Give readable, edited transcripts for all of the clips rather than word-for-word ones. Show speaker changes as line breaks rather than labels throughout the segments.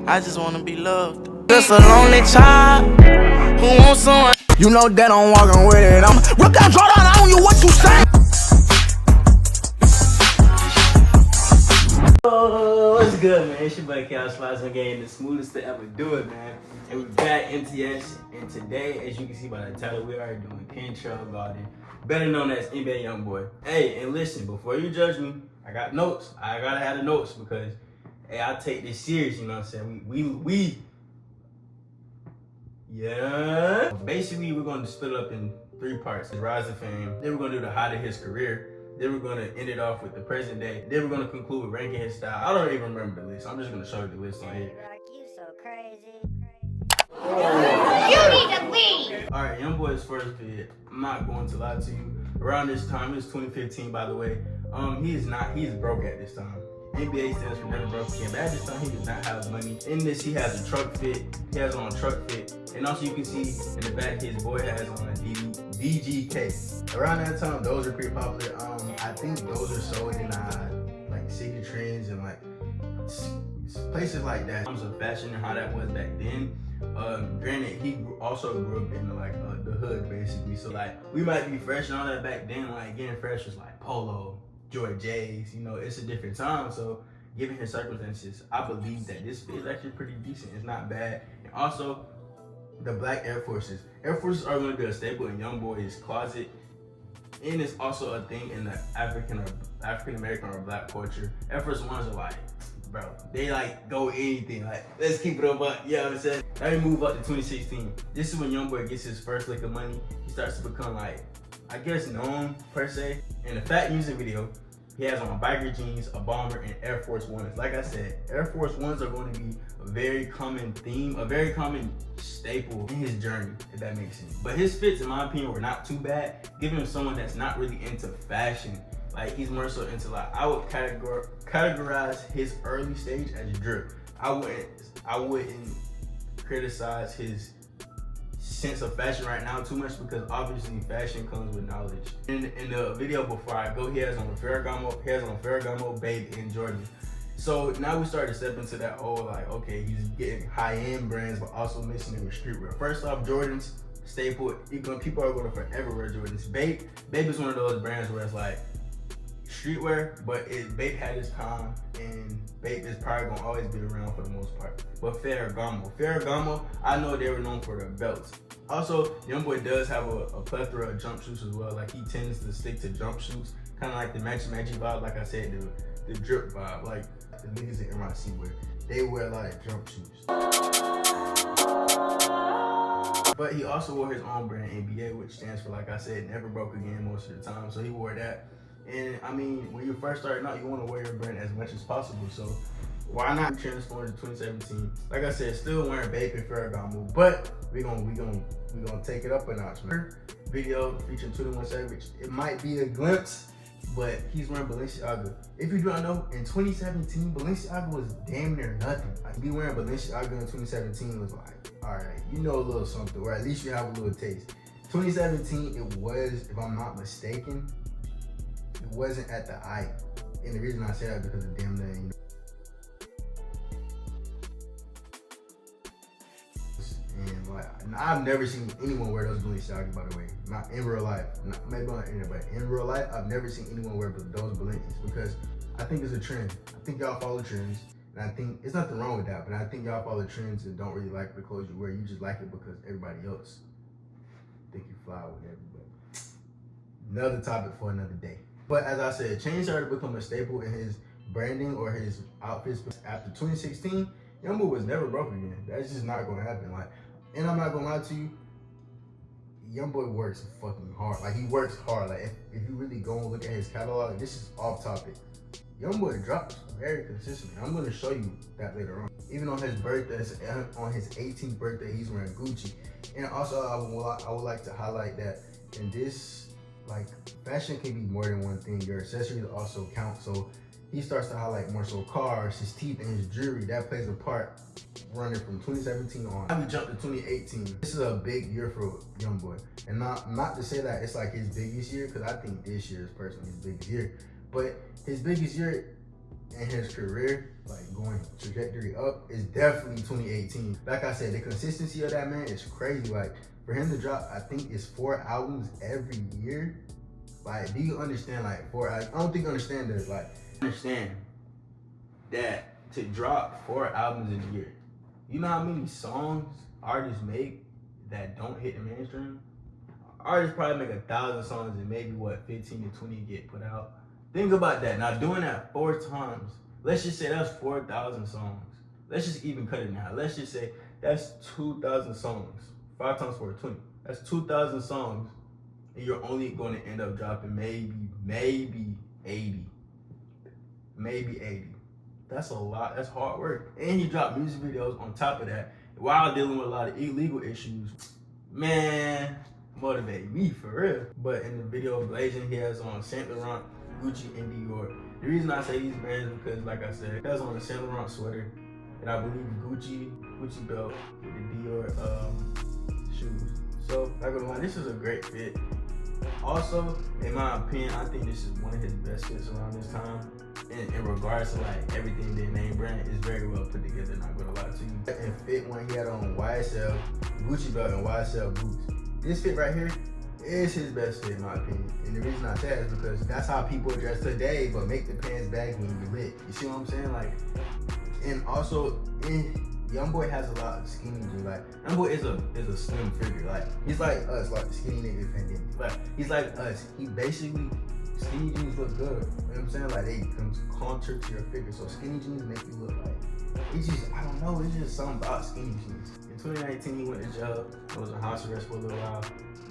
I just wanna be loved. Just a lonely child who wants someone. You know that I'm walking with it. I'm rip that draw down on you. What you say?
Oh, what's good, man? It's your boy Cal Slides on Game, the smoothest to ever do it, man. And we're back MTS. And today, as you can see by the title, we are doing Kentrell Garden, better known as NBA Youngboy. Hey, and listen, before you judge me, I got notes. I gotta have the notes because, hey, I take this serious. You know what I'm saying? Yeah. Basically, we're gonna split it up in 3 parts: his rise to fame. Then we're gonna do the height of his career. Then we're gonna end it off with the present day. Then we're gonna conclude with ranking his style. I don't even remember the list. I'm just gonna show you the list on here.
You so crazy.
You need to leave.
All right, Youngboy's first vid. I'm not going to lie to you. Around this time, it was 2015, by the way. He's broke at this time. NBA stands for never broke again. But at this time, he does not have money. In this, he has a truck fit. He has on a truck fit. And also, you can see in the back, his boy has on a DGK. Around that time, those are pretty popular. I think those are sold in like City Trends and like places like that. In terms of fashion and how that was back then. Granted, he also grew up in like the hood basically. So like we might be fresh and all that back then. Like getting fresh was like Polo, Joy J's. You know, it's a different time. So given his circumstances, I believe that this fit is actually pretty decent. It's not bad. And also, the black Air Forces. Air Forces are going to be a staple in Youngboy's closet. And it's also a thing in the African American or black culture. Air Force Ones are like, bro, they like go anything. Like, let's keep it up, you know what I'm saying? Let me move up to 2016. This is when Youngboy gets his first lick of money. He starts to become like, I guess, known per se. In the Fat music video, he has on biker jeans, a bomber, and Air Force Ones. Like I said, Air Force Ones are going to be a very common theme, a very common staple in his journey, if that makes sense. But his fits, in my opinion, were not too bad. Given him someone that's not really into fashion, like he's more so into like, I would categorize his early stage as drip. I wouldn't criticize his sense of fashion right now too much because obviously fashion comes with knowledge. In the video before I go, he has on Ferragamo, Babe, and Jordan. So now we started to step into that whole like, okay, he's getting high-end brands but also mixing it with streetwear. First off, Jordans, staple. People are going to forever wear Jordans. Babe is one of those brands where it's like streetwear, but Babe had his time, and Babe is probably gonna always be around for the most part. But Ferragamo, I know they were known for their belts. Also, Youngboy does have a plethora of jump shoots as well. Like he tends to stick to jump shoots, kind of like the Matchy vibe. Like I said, the drip vibe, like the niggas in NYC they wear a lot of jump shoots. But he also wore his own brand, NBA, which stands for, like I said, never broke again most of the time. So he wore that. And I mean, when you first starting out, you want to wear your brand as much as possible. So why not transform to 2017? Like I said, still wearing Babe and Ferragamo, but we gonna take it up a notch, man. Video featuring 21 Savage. It might be a glimpse, but he's wearing Balenciaga. If you do not know, in 2017, Balenciaga was damn near nothing. Like, be wearing Balenciaga in 2017 was like, all right, you know a little something, or at least you have a little taste. 2017, it was, if I'm not mistaken, it wasn't at the height. And the reason I say that because of damn name. And like, I've never seen anyone wear those Balenciagas, by the way. Not in real life. Maybe on the internet, but in real life, I've never seen anyone wear those Balenciagas because I think it's a trend. I think y'all follow trends. And I think it's nothing wrong with that, but I think y'all follow trends and don't really like the clothes you wear. You just like it because everybody else think you fly with everybody. Another topic for another day. But as I said, change started to become a staple in his branding or his outfits. After 2016, Youngboy was never broke again. That's just not gonna happen. Like, and I'm not gonna lie to you, Youngboy works fucking hard. Like, he works hard. Like, if you really go and look at his catalog, this is off topic. Youngboy drops very consistently. I'm gonna show you that later on. Even on his birthday, on his 18th birthday, he's wearing Gucci. And also, I would like to highlight that in this, like, fashion can be more than one thing. Your accessories also count. So he starts to highlight more so cars, his teeth, and his jewelry. That plays a part running from 2017 on. Now we jump to 2018. This is a big year for Youngboy. And not to say that it's like his biggest year, because I think this year is personally his biggest year. But his biggest year in his career, like going trajectory up, is definitely 2018. Like I said, the consistency of that man is crazy. Like for him to drop, I think it's 4 albums every year. Like, do you understand? Like I don't think you understand this. Like, understand that to drop 4 albums in a year, you know how many songs artists make that don't hit the mainstream? Artists probably make 1,000 songs and maybe 15 to 20 get put out. Think about that. Now doing that 4 times, let's just say that's 4,000 songs. Let's just even cut it now. Let's just say that's 2,000 songs. 5 times 4, 20. That's 2,000 songs, and you're only going to end up dropping maybe 80. Maybe 80. That's a lot. That's hard work. And he dropped music videos on top of that while dealing with a lot of illegal issues. Man, motivated me for real. But in the video Blazing, he has on Saint Laurent, Gucci, and Dior. The reason I say these brands is because, like I said, he has on a Saint Laurent sweater, and I believe Gucci belt with the Dior shoes. So, not gonna lie, this is a great fit. Also, in my opinion, I think this is one of his best fits around this time. In regards to like everything the name brand is very well put together, not gonna lie to you. And fit when he had on YSL, Gucci belt, and YSL boots. This fit right here is his best fit in my opinion. And the reason I say that is because that's how people dress today, but make the pants baggy when you lit. You see what I'm saying? Like, and also Youngboy has a lot of skinny jeans. Like Youngboy is a slim figure. Like he's like us, like the skinny nigga pandemic. Like he's like us. He basically, skinny jeans look good. You know what I'm saying? Like they contour to your figure. So skinny jeans make you look like, it's just, I don't know, it's just something about skinny jeans. In 2019 he went to jail. It was a house arrest for a little while,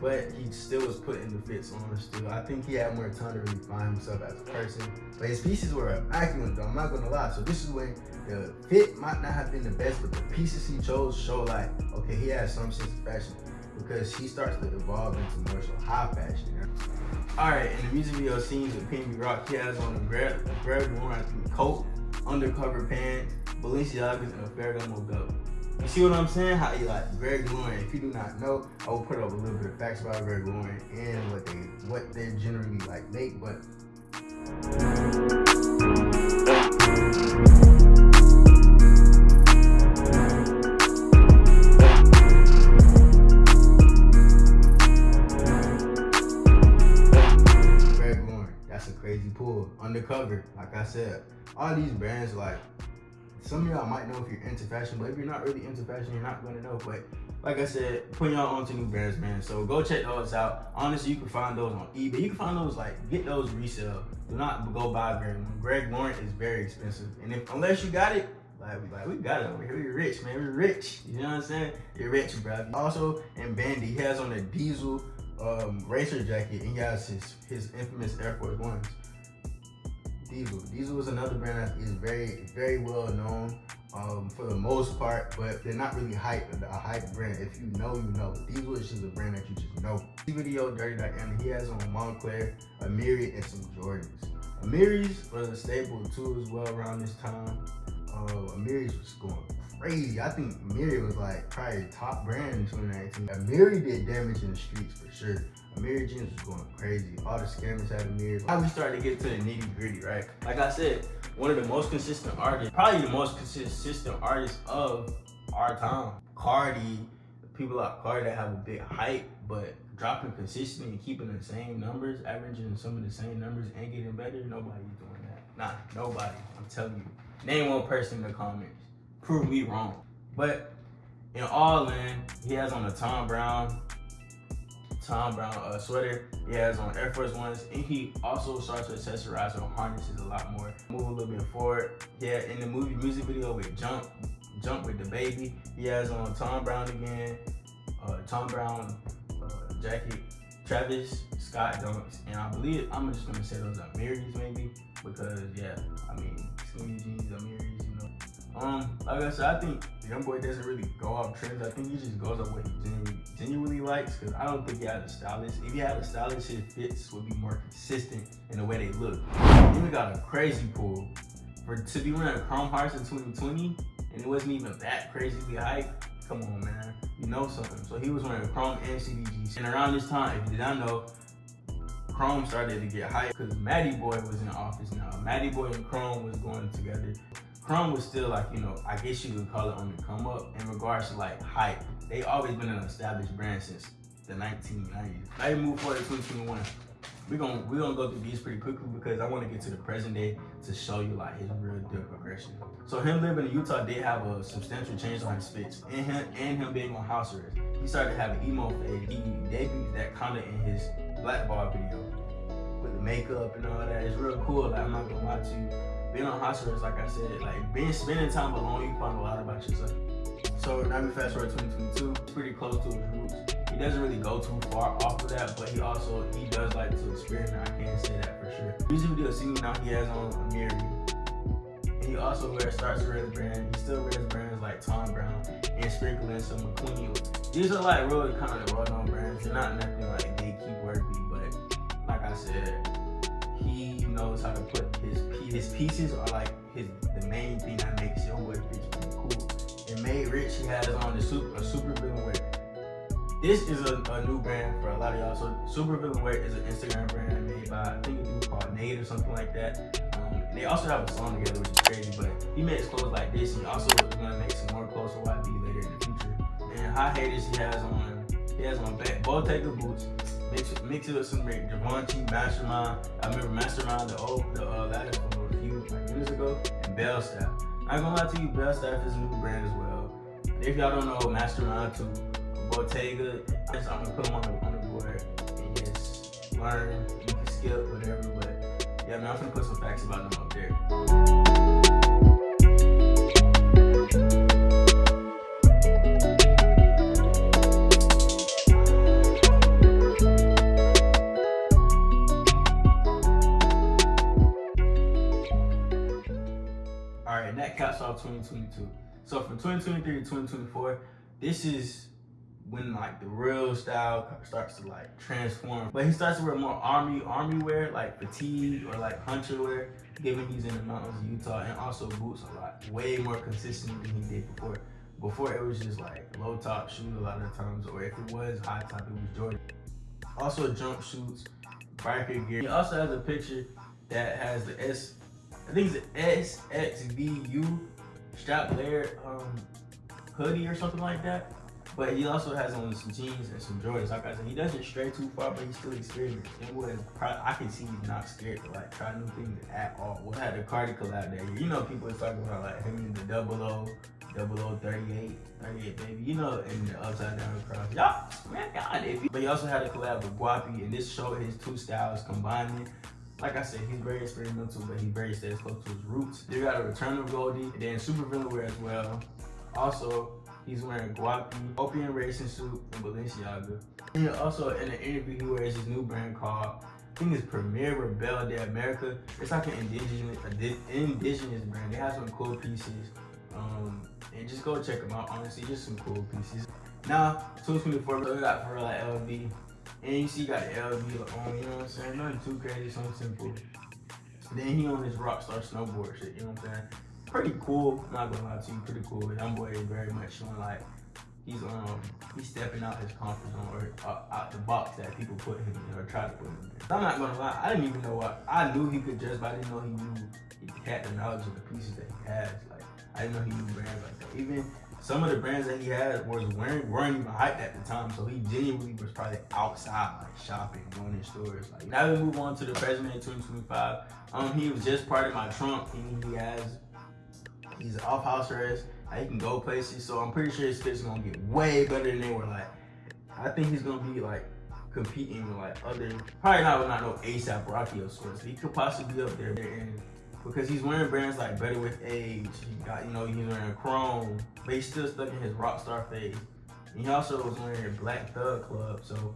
but he still was putting the fits on still. I think he had more time to really find himself as a person. But his pieces were immaculate though, I'm not gonna lie. So this is when the fit might not have been the best, but the pieces he chose show like, okay, he has some sense of fashion, because he starts to evolve into more so high fashion. Alright, in the music video scenes with Pink Rock, he has on a Greg Lauren coat, undercover pants, Balenciagas, and a Ferragamo belt. You see what I'm saying? How he like Greg Lauren. If you do not know, I will put up a little bit of facts about Greg Lauren and what they generally like make, but crazy pull, undercover. Like I said, all these brands, like some of y'all might know if you're into fashion, but if you're not really into fashion, you're not gonna know. But like I said, putting y'all onto new brands, man. So go check those out. Honestly, you can find those on eBay. You can find those, like, get those resale. Do not go buy Greg Lauren. Greg Lauren is very expensive, and unless you got it, we got it over here. We're rich, man. We're rich. You know what I'm saying? You're rich, bro. Also, in Bandy, he has on a Diesel racer jacket, and he has his infamous Air Force Ones. Diesel is another brand that is very, very well known for the most part, but they're not really a hype brand. If you know, you know. Diesel is just a brand that you just know. This video, Dirty Diana, he has on Montclair, Amiri, and some Jordans. Amiri's was a staple too as well around this time. Amiri's was going crazy. I think Amiri was like probably top brand in 2019. Amiri did damage in the streets for sure. Amiri jeans was going crazy. All the scammers had Amiri. Now we started to get to the nitty gritty, right? Like I said, one of the most consistent artists, probably the most consistent artist of our time. Cardi, people like Cardi that have a big hype, but dropping consistently and keeping the same numbers, averaging some of the same numbers and getting better, nobody's doing that. Nah, nobody. I'm telling you. Name one person in the comments. Prove me wrong. But in all in, he has on a Tom Brown sweater. He has on Air Force Ones, and he also starts to accessorize or harnesses a lot more. Move a little bit forward. Yeah, in the music video with Jump with the baby, he has on Tom Brown again, Tom Brown jacket, Travis Scott dunks, and I believe I'm just gonna say those are Amiri's maybe, because yeah, I mean skinny jeans, Amiri's, you know. Like I said, I think Youngboy doesn't really go off trends. I think he just goes off what he genuinely likes, because I don't think he has a stylist. If he had a stylist, his fits would be more consistent in the way they look. He even got a crazy pull to be wearing Chrome Hearts in 2020, and it wasn't even that crazily hyped. Come on, man, you know something. So he was wearing Chrome and CDGs. And around this time, if you did not know, Chrome started to get hype because Matty Boy was in office now. Matty Boy and Chrome was going together. Chrome was still like, you know, I guess you could call it on the come up in regards to like hype. They always been an established brand since the 1990s. Now you move forward to 2021. We're gonna go through these pretty quickly because I want to get to the present day to show you like his real deal progression. So him living in Utah did have a substantial change on his fits, and him being on house arrest. He started having emo phase. He debuted that kind of in his Blackball video with the makeup and all that. It's real cool. Like, I'm not gonna lie to you. Being on house arrest, like I said, like spending time alone, you find a lot about yourself. So now we fast forward 2022. He's pretty close to his roots. He doesn't really go too far off of that, but he does like to experiment. I can't say that for sure. Music video, see me now, he has on a Mary. He also starts to wear the brand. He still wears brands like Tom Brown and Sprinkle and some McQueen. These are like really kind of well-known brands. They're not nothing like they keep worthy, but like I said, he knows how to put his pieces are like the main thing that makes Youngboy fits pretty cool. And Made Rich, he has on a super villain wear. This is a new brand for a lot of y'all. So Super Villain Wear is an Instagram brand made by, I think a dude called Nate or something like that. And they also have a song together, which is crazy, but he makes clothes like this. He also is gonna make some more clothes for YB later in the future. And High Haters, he has on Bottega boots, mix it with some Javonte, Mastermind. I remember Mastermind, the ladder from a few years ago, and Bell Staff. I'm gonna lie to you, Bell Staff is a new brand as well. If y'all don't know Mastermind too, Bottega, I'm gonna put them on the board and just learn. You can skip whatever, but yeah, man, I'm gonna put some facts about them up there. All right, that caps off 2022. So from 2023 to 2024, this is when like the real style starts to like transform. But he starts to wear more army wear, like fatigue or like hunter wear, given he's in the mountains of Utah, and also boots a lot, way more consistent than he did before. Before it was just like low top shoes a lot of times, or if it was high top, it was Jordan. Also jump shoots, biker gear. He also has a picture that has the I think it's the SXVU strap layered hoodie or something like that. But he also has on some jeans and some Jordans. Like I said, he doesn't stray too far, but he's still experienced. And I can see he's not scared to like try new things at all. We had the Cardi collab that year. You know, people are talking about like him in the 00, 38 baby. You know, in the upside down cross. Y'all, man, God, but he also had a collab with Guapi, and this showed his two styles combining. Like I said, he's very experimental, but he very stays close to his roots. They got a return of Goldie, and then Super Villain wear as well. Also, he's wearing Guapi, Opium Racing suit, and Balenciaga. And also in the interview, he wears his new brand called, I think it's Premier Rebel de America. It's like an indigenous brand. They have some cool pieces. And just go check them out, honestly, just some cool pieces. Now, 2024, we got for like LV. And you see, got the LV on, you know what I'm saying? Nothing too crazy, something simple. Then he on his Rockstar snowboard shit, you know what I'm saying? Pretty cool, I'm not gonna lie to you, pretty cool. Youngboy is very much showing like he's stepping out his comfort zone or out the box that people put him in or try to put him in. I'm not gonna lie, I didn't even know what I knew he could just, but I didn't know he had the knowledge of the pieces that he has. Like I didn't know he knew brands like that. Even some of the brands that he had weren't even hyped at the time, so he genuinely was probably outside like shopping, going in stores. Like now we move on to the president in 2025. He was just part of my trunk, and he's off house arrest. He can go places, so I'm pretty sure his fit's gonna get way better than they were. Like, I think he's gonna be like competing with like other, probably not with no ASAP Rocky of sorts. He could possibly be up there, and because he's wearing brands like Better With Age. He got, you know, he's wearing Chrome, but he's still stuck in his Rockstar phase. And he also was wearing Black Thug Club. So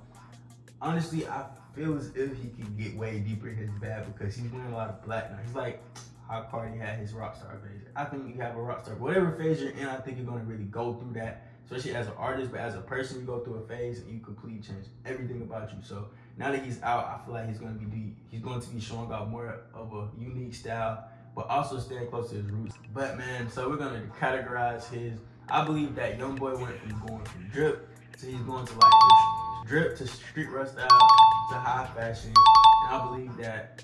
honestly, I feel as if he could get way deeper in his bag because he's wearing a lot of black now. He's like how Cardi had his Rockstar phase. I think you have a Rockstar. Whatever phase you're in, I think you're gonna really go through that, especially as an artist, but as a person, you go through a phase and you completely change everything about you. So now that he's out, I feel like he's going to be showing off more of a unique style, but also staying close to his roots. But man, so we're gonna categorize his. I believe that Youngboy went from going from drip to he's going to like drip to street rust style to high fashion. And I believe that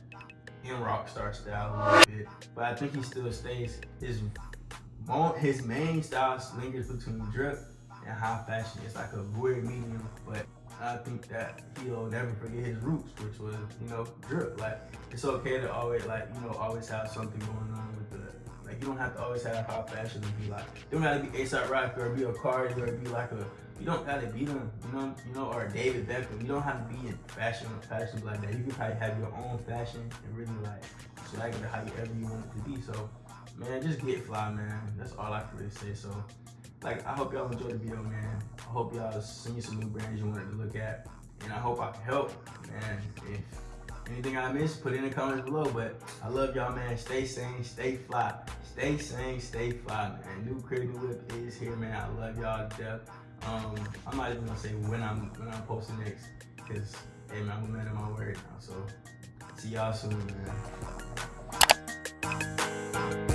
in rock star style a little bit. But I think he still stays his main style lingers between drip and high fashion. It's like a weird medium, but I think that he'll never forget his roots, which was, drip. Like, it's okay to always, always have something going on with the, like, you don't have to always have high fashion and be like, you don't gotta be A$AP Rocky or be a Cardi or be like you don't gotta be them, or David Beckham. You don't have to be in fashion like that. You can probably have your own fashion and really like swag it however you want it to be. So, man, just get fly, man. That's all I can really say. So, like, I hope y'all enjoyed the video, man. I hope y'all send you some new brands you wanted to look at. And I hope I can help, man. If anything I missed, put it in the comments below. But I love y'all, man. Stay sane, stay fly. Stay sane, stay fly, man. New Creative Whip is here, man. I love y'all to death. I'm not even gonna say when I'm posting next, because, hey, man, I'm a man of my word now. So, see y'all soon, man.